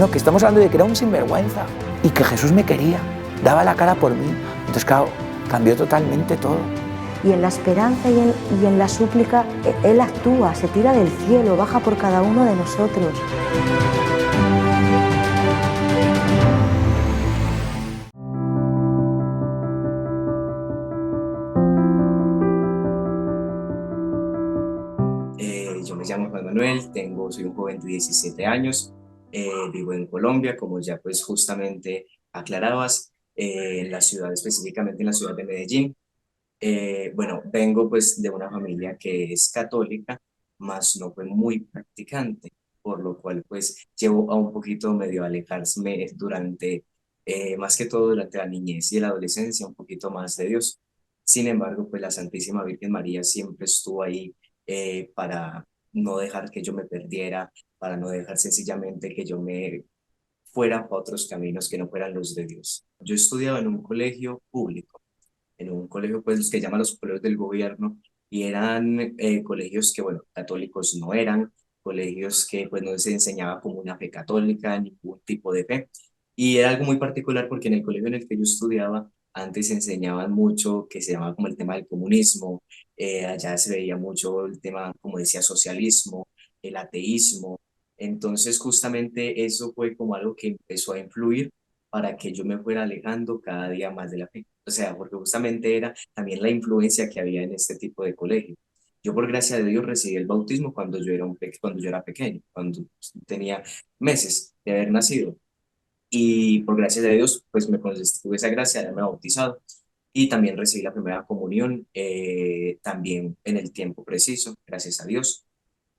no, que estamos hablando de que era un sinvergüenza y que Jesús me quería, daba la cara por mí. Entonces, claro, cambió totalmente todo. Y en la esperanza y en la súplica, Él actúa, se tira del cielo, baja por cada uno de nosotros. Yo me llamo Juan Manuel, soy un joven de 17 años, vivo en Colombia, como ya pues justamente aclarabas, en la ciudad, específicamente en la ciudad de Medellín. Bueno, vengo pues de una familia que es católica, más no fue muy practicante, por lo cual pues llevo a un poquito medio a alejarme durante, más que todo durante la niñez y la adolescencia, un poquito más de Dios. Sin embargo, pues la Santísima Virgen María siempre estuvo ahí para no dejar que yo me perdiera, para no dejar sencillamente que yo me fuera para otros caminos que no fueran los de Dios. Yo estudiaba en un colegio público, en un colegio pues los que llaman los colegios del gobierno, y eran colegios que, bueno, católicos no eran, colegios que pues no se enseñaba como una fe católica, ningún tipo de fe, y era algo muy particular porque en el colegio en el que yo estudiaba antes se enseñaban mucho que se llamaba como el tema del comunismo, allá se veía mucho el tema, como decía, socialismo, el ateísmo. Entonces justamente eso fue como algo que empezó a influir para que yo me fuera alejando cada día más de la fe. O sea, porque justamente era también la influencia que había en este tipo de colegio. Yo por gracia de Dios recibí el bautismo cuando yo era pequeño, cuando tenía meses de haber nacido. Y por gracia de Dios, pues tuve esa gracia de haberme bautizado. Y también recibí la primera comunión, también en el tiempo preciso, gracias a Dios.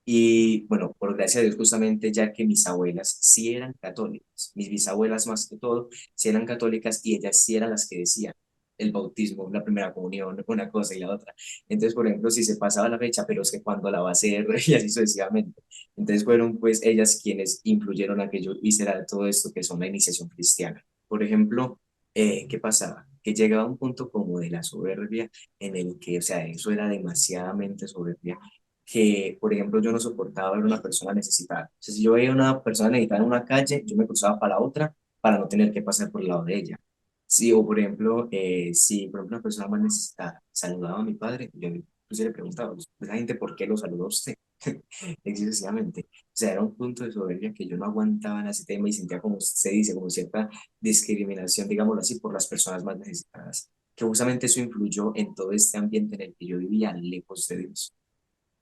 Y bueno, por gracia de Dios, justamente ya que mis abuelas sí eran católicas, mis bisabuelas más que todo, sí eran católicas y ellas sí eran las que decían el bautismo, la primera comunión, una cosa y la otra. Entonces, por ejemplo, si se pasaba la fecha, pero es que cuando la va a hacer y así sucesivamente. Entonces fueron pues ellas quienes influyeron a que yo hiciera todo esto que son la iniciación cristiana. Por ejemplo, ¿qué pasaba? Que llegaba un punto como de la soberbia en el que, o sea, eso era demasiadamente soberbia que, por ejemplo, yo no soportaba ver una persona necesitada. O sea, si yo veía una persona necesitada en una calle, yo me cruzaba para la otra para no tener que pasar por el lado de ella. Sí, o por ejemplo, si por ejemplo una persona más necesitada saludaba a mi padre, yo incluso le preguntaba, pues, la gente, ¿por qué lo saludó a usted? Excesivamente. O sea, era un punto de soberbia que yo no aguantaba en ese tema y sentía, como se dice, como cierta discriminación, digámoslo así, por las personas más necesitadas. Que justamente eso influyó en todo este ambiente en el que yo vivía, lejos de Dios.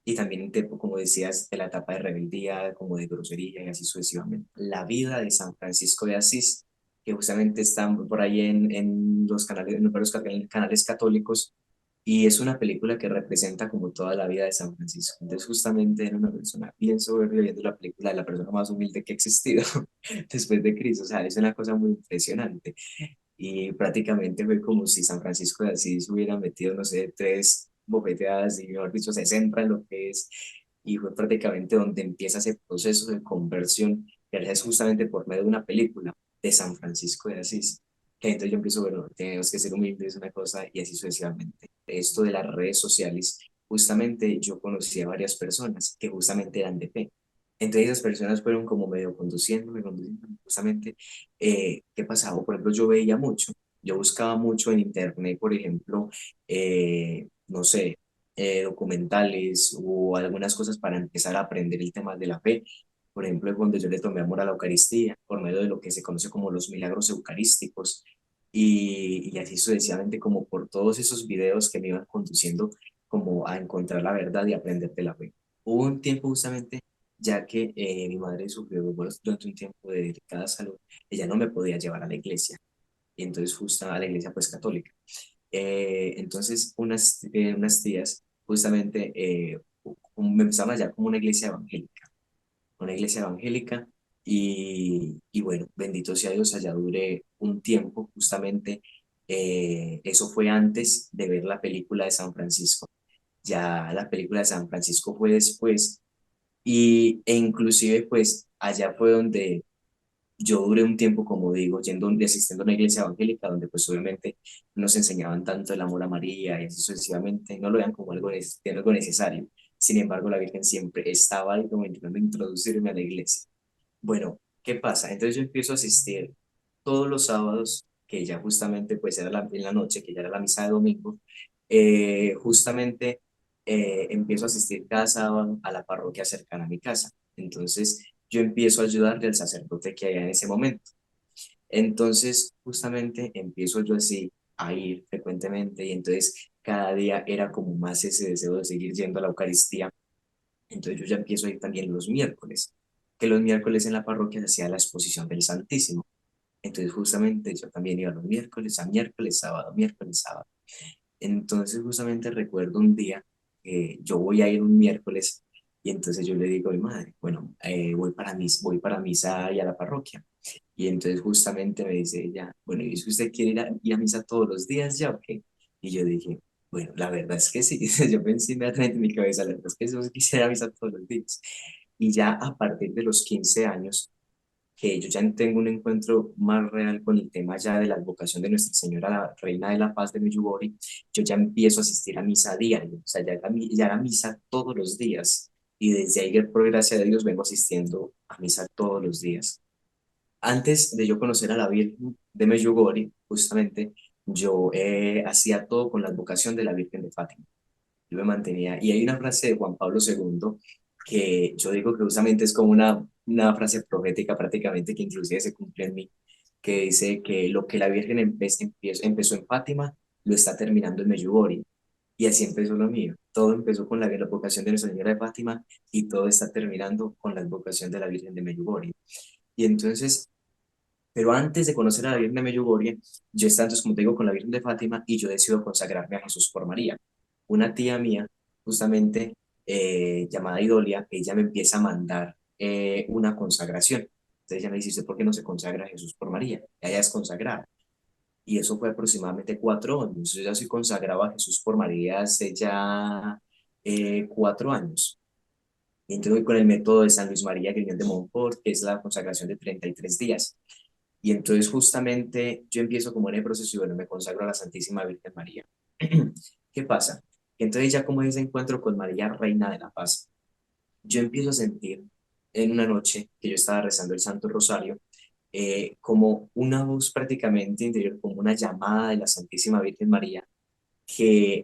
Y también, como decías, de la etapa de rebeldía, como de grosería y así sucesivamente. La vida de San Francisco de Asís, que justamente están por ahí en los canales, en varios canales católicos, y es una película que representa como toda la vida de San Francisco. Entonces, justamente era una persona bien soberbia viendo la película de la persona más humilde que ha existido después de Cristo. O sea, es una cosa muy impresionante. Y prácticamente fue como si San Francisco de Asís hubiera metido, no sé, tres bofeteadas y, mejor dicho, se centra en lo que es. Y fue prácticamente donde empieza ese proceso de conversión, que es justamente por medio de una película de San Francisco de Asís. Que entonces yo empiezo, bueno, tenemos que ser humildes, una cosa, y así sucesivamente. Esto de las redes sociales, justamente yo conocí a varias personas que justamente eran de fe. Entre esas personas fueron como medio conduciéndome, justamente. ¿Qué pasaba? Por ejemplo, yo veía mucho, yo buscaba mucho en internet, por ejemplo, no sé, documentales o algunas cosas para empezar a aprender el tema de la fe. Por ejemplo, cuando yo le tomé amor a la Eucaristía, por medio de lo que se conoce como los milagros eucarísticos, y así sucesivamente, como por todos esos videos que me iban conduciendo como a encontrar la verdad y aprender de la fe. Hubo un tiempo justamente, ya que mi madre sufrió durante un tiempo de delicada salud, ella no me podía llevar a la iglesia, y entonces justo a la iglesia pues católica. Entonces unas tías justamente me empezaron a hallar como una iglesia evangélica, y bueno, bendito sea Dios, allá duré un tiempo, justamente eso fue antes de ver la película de San Francisco. Ya la película de San Francisco fue después, e inclusive pues allá fue donde yo duré un tiempo, como digo, asistiendo a una iglesia evangélica donde pues obviamente nos enseñaban tanto el amor a María y así sucesivamente, no lo vean como algo necesario. Sin embargo, la Virgen siempre estaba ahí como intentando introducirme a la iglesia. Bueno, ¿Qué pasa? Entonces yo empiezo a asistir todos los sábados, que ya justamente pues era en la noche, que ya era la misa de domingo, justamente empiezo a asistir cada sábado a la parroquia cercana a mi casa. Entonces yo empiezo a ayudarle al sacerdote que había en ese momento. Entonces justamente empiezo yo así a ir frecuentemente y entonces cada día era como más ese deseo de seguir yendo a la Eucaristía. Entonces yo ya empiezo a ir también los miércoles, que los miércoles en la parroquia se hacía la exposición del Santísimo. Entonces justamente yo también iba los miércoles, a miércoles, sábado, miércoles, sábado. Entonces justamente recuerdo un día que yo voy a ir un miércoles y entonces yo le digo a mi madre, bueno, voy para misa y a la parroquia. Y entonces justamente me dice ella, bueno, ¿y es que usted quiere ir a misa todos los días ya o qué? Y yo dije, bueno, la verdad es que sí. Yo pensé inmediatamente en mi cabeza, la verdad es que yo quisiera ir a misa todos los días. Y ya a partir de los 15 años, que yo ya tengo un encuentro más real con el tema ya de la advocación de Nuestra Señora, la Reina de la Paz de Medjugorje, yo ya empiezo a asistir a misa a diario, o sea, ya era misa todos los días. Y desde ahí, por gracia de Dios, vengo asistiendo a misa todos los días. Antes de yo conocer a la Virgen de Medjugorje, justamente, yo hacía todo con la advocación de la Virgen de Fátima. Yo me mantenía, y hay una frase de Juan Pablo II que yo digo que justamente es como una frase profética prácticamente que inclusive se cumple en mí, que dice que lo que la Virgen empezó en Fátima, lo está terminando en Medjugorje. Y así empezó lo mío. Todo empezó con la vocación de Nuestra Señora de Fátima y todo está terminando con la vocación de la Virgen de Medjugorje. Y entonces, pero antes de conocer a la Virgen de Medjugorje, yo estaba entonces, como te digo, con la Virgen de Fátima y yo decido consagrarme a Jesús por María. Una tía mía, justamente llamada Idolia, ella me empieza a mandar una consagración. Entonces ella me dice, ¿usted por qué no se consagra a Jesús por María? Ella es consagrada. Y eso fue aproximadamente 4 años. Yo ya soy consagrado a Jesús por María hace ya 4 años. Y entonces con el método de San Luis María Griñón de Montfort, que es la consagración de 33 días. Y entonces justamente yo empiezo como en el proceso y bueno, me consagro a la Santísima Virgen María. ¿Qué pasa? Entonces ya como ese encuentro con María, Reina de la Paz, yo empiezo a sentir en una noche que yo estaba rezando el Santo Rosario, como una voz prácticamente interior, como una llamada de la Santísima Virgen María, que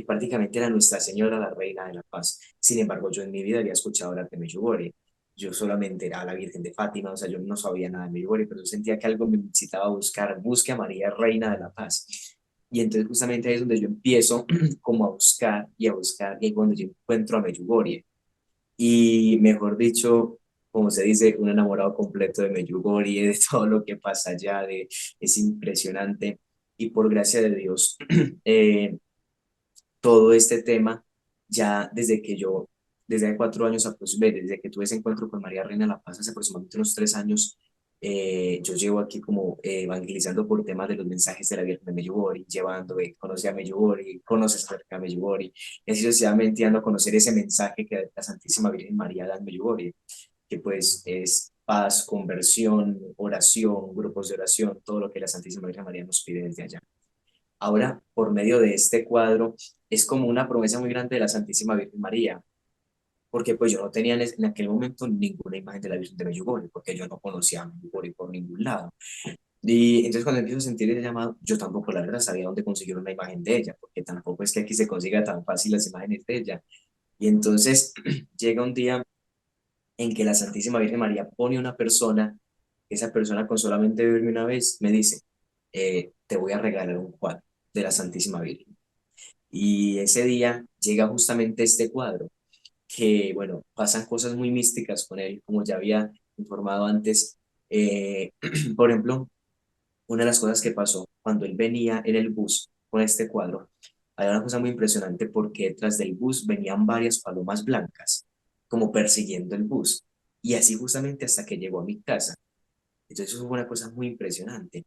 prácticamente era Nuestra Señora, la Reina de la Paz. Sin embargo, yo en mi vida había escuchado hablar de Medjugorje. Yo solamente era la Virgen de Fátima, o sea, yo no sabía nada de Medjugorje, pero yo sentía que algo me incitaba a buscar, busque a María, Reina de la Paz. Y entonces justamente ahí es donde yo empiezo como a buscar y a buscar, y ahí es cuando yo encuentro a Medjugorje. Y mejor dicho, como se dice, un enamorado completo de Medjugorje, de todo lo que pasa allá, es impresionante. Y por gracia de Dios, eh, todo este tema, ya desde hace 4 años, desde que tuve ese encuentro con María Reina de la Paz, hace aproximadamente unos 3 años, yo llevo aquí como evangelizando por temas de los mensajes de la Virgen de Medjugorje, llevando, conoce a Medjugorje, conoce acerca de Medjugorje, y así sucesivamente dando a conocer ese mensaje que la Santísima Virgen María da en Medjugorje, que pues es paz, conversión, oración, grupos de oración, todo lo que la Santísima Virgen María nos pide desde allá. Ahora, por medio de este cuadro, es como una promesa muy grande de la Santísima Virgen María, porque pues yo no tenía en aquel momento ninguna imagen de la Virgen de Medjugorje, porque yo no conocía a Medjugorje por ningún lado. Y entonces cuando empiezo a sentir ese llamado, yo tampoco la verdad sabía dónde conseguir una imagen de ella, porque tampoco es que aquí se consiga tan fácil las imágenes de ella. Y entonces llega un día en que la Santísima Virgen María pone una persona, esa persona con solamente verme una vez, me dice, te voy a regalar un cuadro de la Santísima Virgen. Y ese día llega justamente este cuadro, que bueno, pasan cosas muy místicas con él, como ya había informado antes. Eh, por ejemplo, una de las cosas que pasó cuando él venía en el bus con este cuadro, hay una cosa muy impresionante porque detrás del bus venían varias palomas blancas, como persiguiendo el bus. Y así justamente hasta que llegó a mi casa. Entonces eso fue una cosa muy impresionante.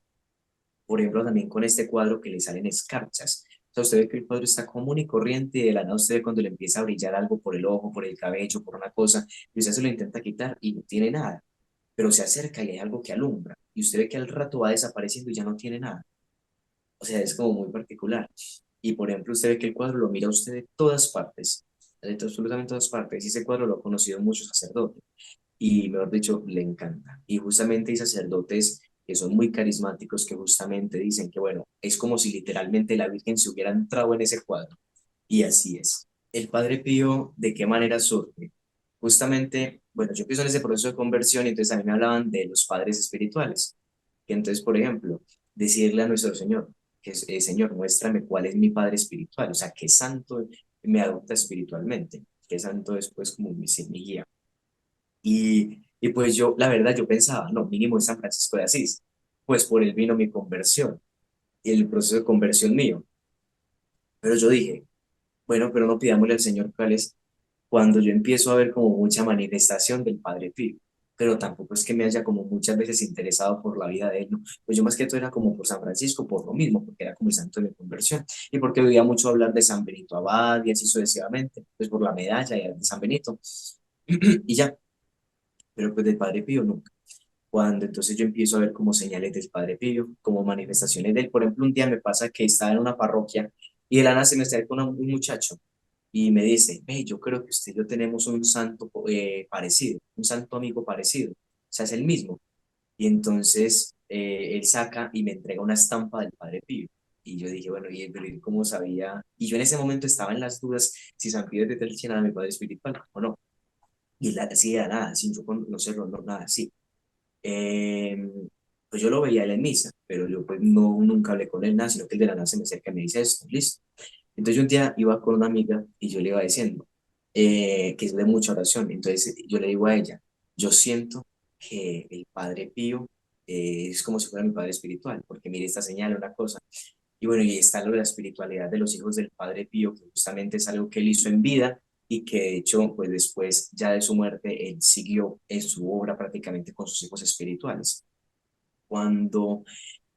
Por ejemplo, también con este cuadro que le salen escarchas. O sea, usted ve que el cuadro está común y corriente y de la nada usted ve cuando le empieza a brillar algo por el ojo, por el cabello, por una cosa, y usted se lo intenta quitar y no tiene nada, pero se acerca y hay algo que alumbra y usted ve que al rato va desapareciendo y ya no tiene nada. O sea, es como muy particular. Y por ejemplo, usted ve que el cuadro lo mira usted de todas partes, de absolutamente todas partes, y ese cuadro lo ha conocido muchos sacerdotes. y, mejor dicho, le encanta. Y justamente hay sacerdotes que son muy carismáticos que justamente dicen que, bueno, es como si literalmente la Virgen se hubiera entrado en ese cuadro. Y así es. El Padre Pío, ¿de qué manera surge? Justamente, bueno, yo empiezo en ese proceso de conversión y entonces a mí me hablaban de los padres espirituales. Que entonces, por ejemplo, decirle a nuestro Señor, que es, Señor, muéstrame cuál es mi Padre espiritual, o sea, qué santo me adopta espiritualmente, qué santo es pues como mi guía. Y pues yo, la verdad, yo pensaba, no, mínimo es San Francisco de Asís, pues por él vino mi conversión, el proceso de conversión mío. Pero yo dije, bueno, pero no pidámosle al Señor cuál es cuando yo empiezo a ver como mucha manifestación del Padre Pío, pero tampoco es que me haya como muchas veces interesado por la vida de él, ¿no? Pues yo más que todo era como por San Francisco, por lo mismo, porque era como el santo de mi conversión, y porque oía mucho hablar de San Benito Abad y así sucesivamente, pues por la medalla y de San Benito, y ya, pero pues del Padre Pío nunca. Cuando entonces yo empiezo a ver como señales del Padre Pío, como manifestaciones de él. Por ejemplo, un día me pasa que estaba en una parroquia y de la nada se me acerca un muchacho y me dice, hey, yo creo que usted y yo tenemos un santo parecido, un santo amigo parecido, o sea, es el mismo. Y entonces él saca y me entrega una estampa del Padre Pío. Y yo dije, bueno, ¿y él cómo sabía? Y yo en ese momento estaba en las dudas si San Pío de Pietrelcina era mi padre espiritual o no. Y la, así era nada, sin yo conocerlo, no, nada así. Eh, pues yo lo veía él en misa, pero yo pues no, nunca hablé con él nada, sino que el de la nada se me acerca y me dice esto, listo. Entonces yo un día iba con una amiga y yo le iba diciendo que es de mucha oración. Entonces yo le digo a ella, yo siento que el Padre Pío es como si fuera mi padre espiritual, porque mire esta señal, una cosa. Y bueno, y está lo de la espiritualidad de los hijos del Padre Pío, que justamente es algo que él hizo en vida y que de hecho, pues después ya de su muerte, él siguió en su obra prácticamente con sus hijos espirituales. Cuando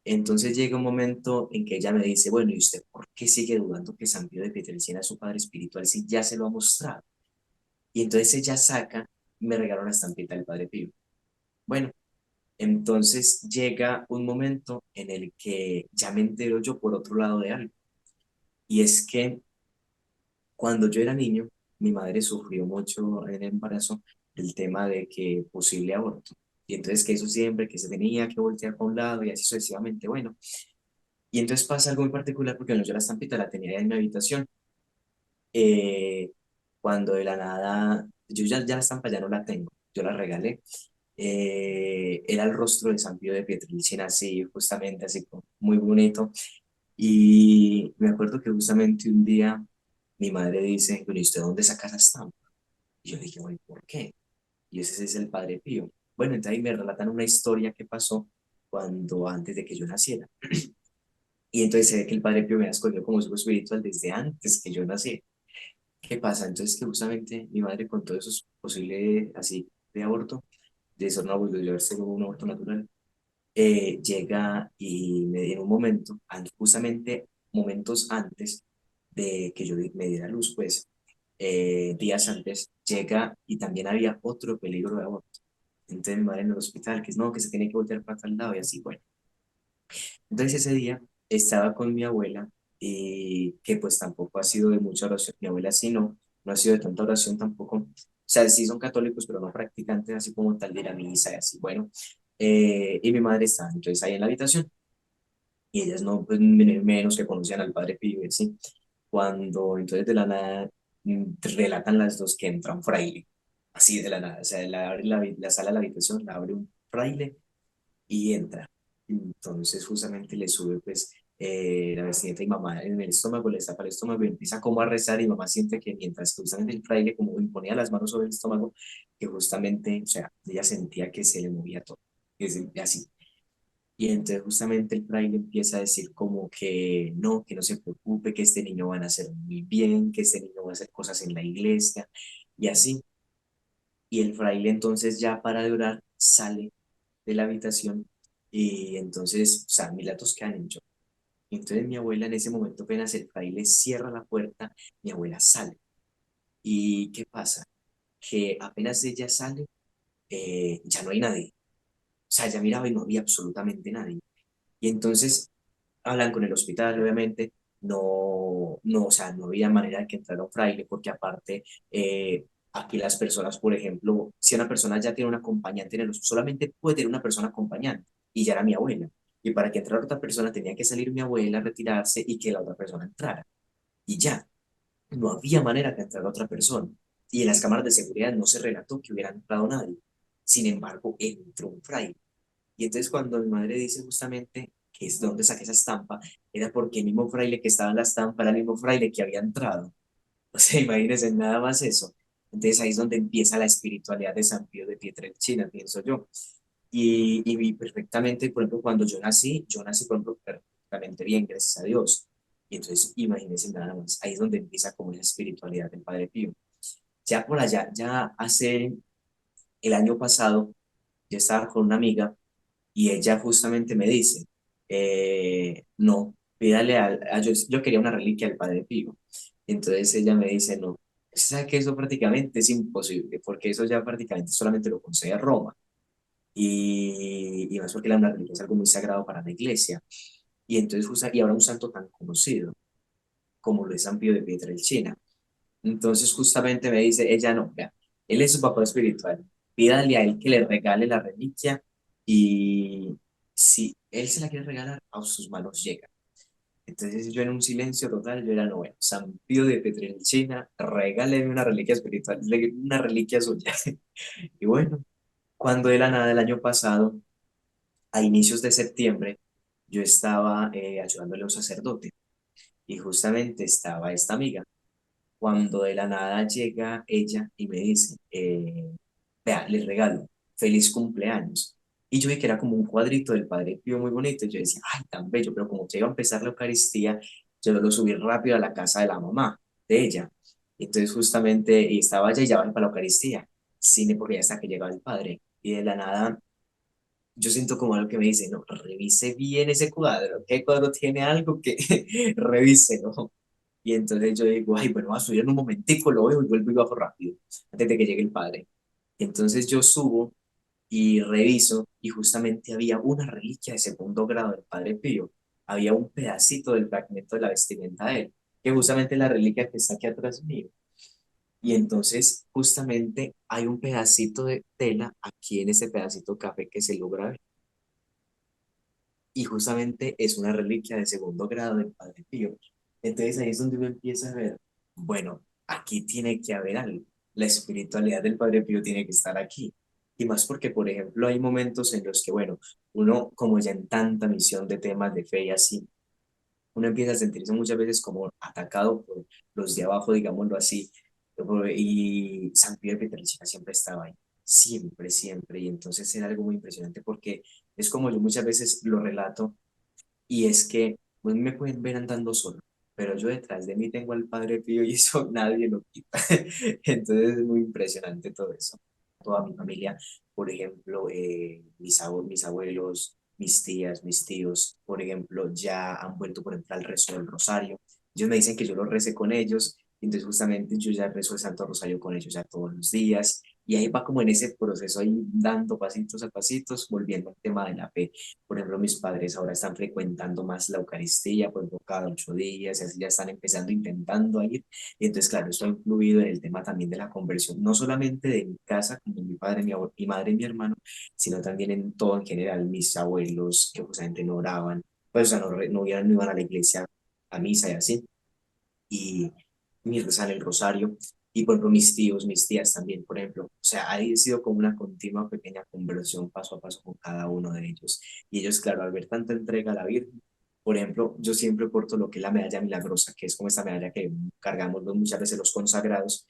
entonces llega un momento en que ella me dice, bueno, ¿y usted por qué sigue dudando que San Pío de Pietrelcina es su padre espiritual si ya se lo ha mostrado? Y entonces ella saca, me regala una estampita del Padre Pío. Bueno, entonces llega un momento en el que ya me entero yo por otro lado de algo. Y es que cuando yo era niño, mi madre sufrió mucho en el embarazo el tema de que posible aborto. Y entonces que eso siempre, que se tenía que voltear para un lado y así sucesivamente. Bueno, y entonces pasa algo muy particular porque bueno, yo la estampita la tenía en mi habitación. eh, Cuando de la nada, yo ya la estampa ya no la tengo, yo la regalé. Era el rostro de San Pío de Pietrelcina, así, justamente, así, como muy bonito. Y me acuerdo que justamente un día mi madre dice, bueno, ¿y usted dónde saca esa estampa? Y yo le dije, bueno, ¿por qué? Y ese es el Padre Pío. Bueno, entonces ahí me relatan una historia que pasó cuando antes de que yo naciera. Y entonces se ve que el Padre Pío me ha escogido como su hijo espiritual desde antes que yo nací. ¿Qué pasa? Entonces que justamente mi madre con todo eso posible así de aborto, de ser una, de haber sido un aborto natural, llega y me en un momento, justamente momentos antes de que yo me diera luz, pues días antes, llega y también había otro peligro de aborto. Entonces mi madre en el hospital, que es no, que se tiene que voltear para tal lado y así, bueno. Entonces ese día estaba con mi abuela y que pues tampoco ha sido de mucha oración. Mi abuela sí no ha sido de tanta oración tampoco. O sea, sí son católicos, pero no practicantes así como tal de ir a misa y así, bueno. Y mi madre estaba entonces ahí en la habitación y ellas no, pues menos que conocían al Padre Pío y así. Cuando entonces de la nada relatan las dos que entra un fraile, así de la nada. O sea, abre la sala de la habitación, la abre un fraile y entra. Entonces justamente le sube pues la vestimenta y mamá en el estómago, le tapa el estómago y empieza como a rezar y mamá siente que mientras que justamente el fraile como imponía las manos sobre el estómago, que justamente, o sea, ella sentía que se le movía todo, así. Y entonces justamente el fraile empieza a decir como que no se preocupe, que este niño va a nacer muy bien, que este niño va a hacer cosas en la iglesia y así. Y el fraile entonces ya para de orar sale de la habitación y entonces, o sea, Milatos quedan en shock. Y entonces mi abuela en ese momento apenas el fraile cierra la puerta, mi abuela sale. ¿Y qué pasa? Que apenas ella sale, ya no hay nadie. O sea, ella miraba y no había absolutamente nadie. Y entonces hablan con el hospital, obviamente, no, o sea, no había manera de que entrara un fraile, porque aparte Aquí las personas, por ejemplo, si una persona ya tiene un acompañante en el hospital, solamente puede tener una persona acompañante, y ya era mi abuela. Y para que entrara otra persona tenía que salir mi abuela, retirarse y que la otra persona entrara. Y ya, no había manera que entrara otra persona. Y en las cámaras de seguridad no se relató que hubiera entrado nadie. Sin embargo, entró un fraile. Y entonces cuando mi madre dice justamente que es donde saqué esa estampa, era porque el mismo fraile que estaba en la estampa era el mismo fraile que había entrado. O sea, imagínense nada más eso. Entonces ahí es donde empieza la espiritualidad de San Pío de Pietrelcina, pienso yo. Y vi perfectamente, por ejemplo, cuando yo nací, por ejemplo, perfectamente bien, gracias a Dios. Y entonces imagínense nada más, ahí es donde empieza como esa espiritualidad del Padre Pío. Ya por allá, ya hace el año pasado, yo estaba con una amiga y ella justamente me dice, no, pídale yo quería una reliquia del Padre Pío. Entonces ella me dice, no, ¿sabe que eso prácticamente es imposible? Porque eso ya prácticamente solamente lo concede Roma. Y más porque la una reliquia es algo muy sagrado para la iglesia. Y entonces, y ahora un santo tan conocido como lo es San Pío de Pietrelcina. Entonces justamente me dice, ella no, vea, él es su papá espiritual, pídale a él que le regale la reliquia y si él se la quiere regalar, a sus manos llega. Entonces yo en un silencio total, yo era, no, bueno, San Pío de Pietrelcina, regáleme una reliquia espiritual, una reliquia suya. Y bueno, cuando de la nada el año pasado, a inicios de septiembre, yo estaba ayudándole a un sacerdote y justamente estaba esta amiga cuando de la nada llega ella y me dice, vea, les regalo, feliz cumpleaños. Y yo vi que era como un cuadrito del Padre Pío muy bonito. Y yo decía, ay, tan bello, pero como que iba a empezar la Eucaristía, yo lo subí rápido a la casa de la mamá, de ella. Entonces justamente y estaba allá y ya van para la Eucaristía, cine porque ya hasta que llegaba el Padre. Y de la nada yo siento como algo que me dice, no, revise bien ese cuadro, ¿qué cuadro tiene algo que revise, no? Y entonces yo digo, ay, bueno, voy a subir en un momentico, lo veo y vuelvo y bajo rápido, antes de que llegue el padre. Entonces yo subo y reviso y justamente había una reliquia de segundo grado del Padre Pío. Había un pedacito del fragmento de la vestimenta de él, que justamente es la reliquia que está aquí atrás mío. Y entonces justamente hay un pedacito de tela aquí en ese pedacito café que se logra ver. Y justamente es una reliquia de segundo grado del Padre Pío. Entonces ahí es donde uno empieza a ver, bueno, aquí tiene que haber algo. La espiritualidad del Padre Pío tiene que estar aquí. Y más porque, por ejemplo, hay momentos en los que, bueno, uno como ya en tanta misión de temas de fe y así, uno empieza a sentirse muchas veces como atacado por los de abajo, digámoslo así, y San Pío de Pietrelcina siempre estaba ahí, siempre, siempre, y entonces era algo muy impresionante porque es como yo muchas veces lo relato, y es que pues, me pueden ver andando solo, pero yo detrás de mí tengo al Padre Pío y eso nadie lo quita, entonces es muy impresionante todo eso. Toda mi familia, por ejemplo, mis abuelos, mis tías, mis tíos, por ejemplo, ya han vuelto, por ejemplo, al rezo del rosario. Ellos me dicen que yo lo recé con ellos, entonces justamente yo ya rezo el Santo Rosario con ellos ya todos los días, y ahí va como en ese proceso, ahí dando pasitos a pasitos, volviendo al tema de la fe. Por ejemplo, mis padres ahora están frecuentando más la Eucaristía, por ejemplo, cada 8 días, y así ya están empezando, intentando a ir. Y entonces, claro, esto ha influido en el tema también de la conversión, no solamente de mi casa, como mi padre, mi madre y mi hermano, sino también en todo en general, mis abuelos que justamente no oraban, pues, o sea, no iban a la iglesia, a misa y así, y mi rezar el rosario. Y por ejemplo, mis tíos, mis tías también, por ejemplo. O sea, ha sido como una continua pequeña conversión paso a paso con cada uno de ellos. Y ellos, claro, al ver tanta entrega a la Virgen, por ejemplo, yo siempre porto lo que es la medalla milagrosa, que es como esta medalla que cargamos muchas veces los consagrados,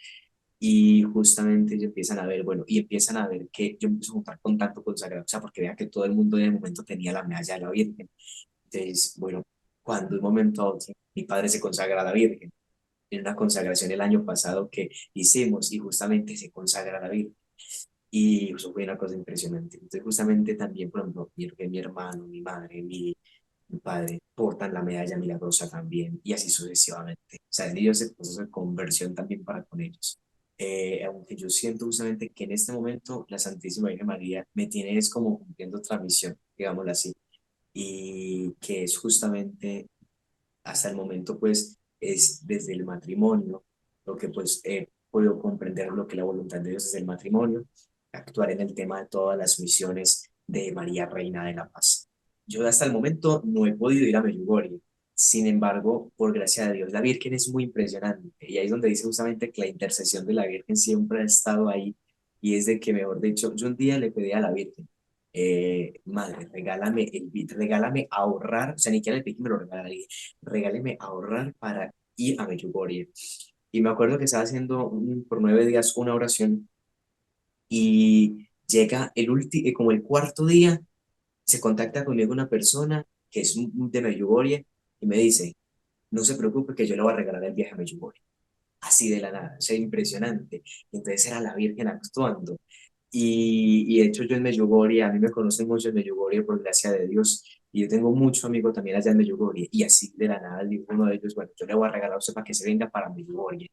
y justamente ellos empiezan a ver, bueno, y empiezan a ver que yo empiezo a juntar con tanto consagrado, o sea, porque vean que todo el mundo en el momento tenía la medalla de la Virgen. Entonces, bueno, cuando de un momento a otro mi padre se consagra a la Virgen, en una consagración el año pasado que hicimos y justamente se consagra a la Virgen. Y eso fue una cosa impresionante. Entonces, justamente también, por ejemplo, mi hermano, mi madre, mi padre portan la medalla milagrosa también y así sucesivamente. O sea, en ellos el proceso de conversión también para con ellos. Aunque yo siento justamente que en este momento la Santísima Virgen María me tiene es como cumpliendo otra misión, digámoslo así, y que es justamente hasta el momento pues es desde el matrimonio, lo que pues podido comprender lo que la voluntad de Dios es el matrimonio, actuar en el tema de todas las misiones de María Reina de la Paz. Yo hasta el momento no he podido ir a Medjugorje. Sin embargo, por gracia de Dios, la Virgen es muy impresionante. Y ahí es donde dice justamente que la intercesión de la Virgen siempre ha estado ahí. Y es de que, mejor dicho, yo un día le pedí a la Virgen, madre, regálame ahorrar, o sea, ni siquiera le pedí que me lo regalara, le dije, regáleme ahorrar para ir a Medjugorje. Y me acuerdo que estaba haciendo por 9 días una oración y llega como el cuarto día, se contacta conmigo una persona que es de Medjugorje y me dice, no se preocupe que yo le voy a regalar el viaje a Medjugorje. Así de la nada, o sea, impresionante. Entonces era la Virgen actuando. Y de hecho yo en Medjugorje, a mí me conocen mucho en Medjugorje por gracia de Dios, y yo tengo muchos amigos también allá en Medjugorje, y así de la nada digo uno de ellos, bueno, yo le voy a regalar a usted para que se venga para Medjugorje.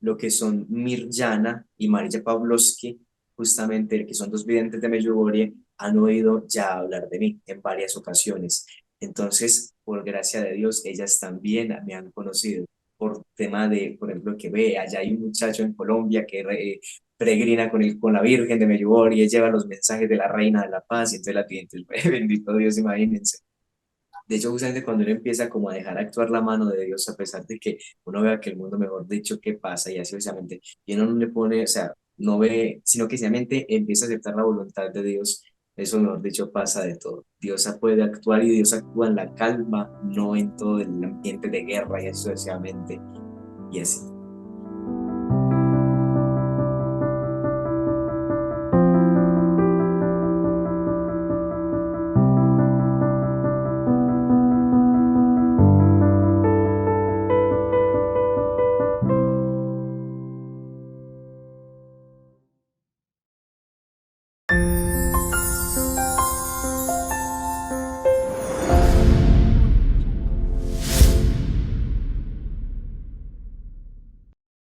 Lo que son Mirjana y Marilla Pavlovsky, justamente, que son dos videntes de Medjugorje, han oído ya hablar de mí en varias ocasiones. Entonces, por gracia de Dios, ellas también me han conocido por tema de, por ejemplo, que ve, allá hay un muchacho en Colombia que peregrina con la Virgen de Medjugorje y lleva los mensajes de la Reina de la Paz, y entonces la vidente, bendito Dios, imagínense. De hecho, justamente cuando uno empieza como a dejar actuar la mano de Dios, a pesar de que uno vea que el mundo, mejor dicho, qué pasa, y así obviamente, y uno no le pone, o sea, no ve, sino que sencillamente empieza a aceptar la voluntad de Dios, eso, mejor dicho, pasa de todo. Dios puede actuar y Dios actúa en la calma, no en todo el ambiente de guerra y así sucesivamente, y así.